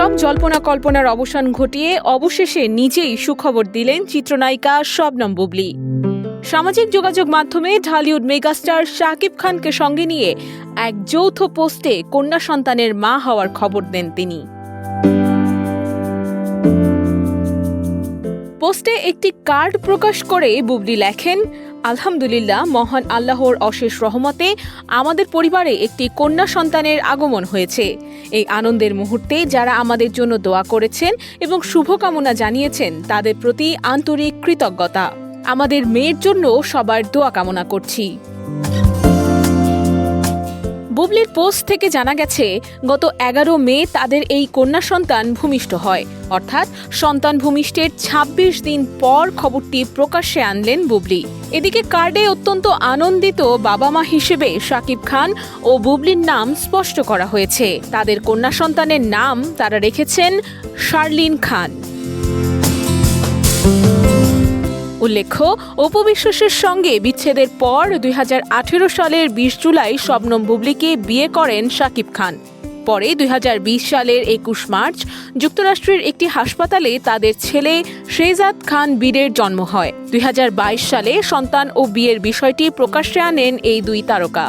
সব জল্পনা কল্পনার অবসান ঘটিয়ে অবশেষে নিজেই সুখবর দিলেন চিত্রনায়িকা শবনম বুবলী। সামাজিক যোগাযোগ মাধ্যমে ঢালিউড মেগাস্টার শাকিব খানকে সঙ্গে নিয়ে এক যৌথ পোস্টে কন্যা সন্তানের মা হওয়ার খবর দেন তিনি। পোস্টে একটি কার্ড প্রকাশ করে বুবলী লেখেন, আলহামদুলিল্লাহ, মহান আল্লাহর অশেষ রহমতে আমাদের পরিবারে একটি কন্যা সন্তানের আগমন হয়েছে। এই আনন্দের মুহূর্তে যারা আমাদের জন্য দোয়া করেছেন এবং শুভকামনা জানিয়েছেন তাদের প্রতি আন্তরিক কৃতজ্ঞতা। আমাদের মেয়ের জন্য সবার দোয়া কামনা করছি। বুবলীর পোস্ট থেকে জানা গেছে, গত 11 মে তাদের এই কন্যা সন্তান ভূমিষ্ঠ হয়। অর্থাৎ সন্তান ভূমিষ্ঠের 26 দিন পর খবরটি প্রকাশ্যে আনলেন বুবলী। এদিকে কার্ডে অত্যন্ত আনন্দিত বাবা মা হিসেবে শাকিব খান ও বুবলীর নাম স্পষ্ট করা হয়েছে। তাদের কন্যা সন্তানের নাম তারা রেখেছেন শার্লিন খান। উল্লেখ্য, অপু বিশ্বাসের সঙ্গে বিচ্ছেদের পর 2018 সালের 20 জুলাই শবনম বুবলীকে বিয়ে করেন শাকিব খান। পরে 2020 সালের 21 মার্চ যুক্তরাষ্ট্রের একটি হাসপাতালে তাদের ছেলে শেহজাদ খান বীরের জন্ম হয়। 2022 সালে সন্তান ও বিয়ের বিষয়টি প্রকাশ্যে আনেন এই দুই তারকা।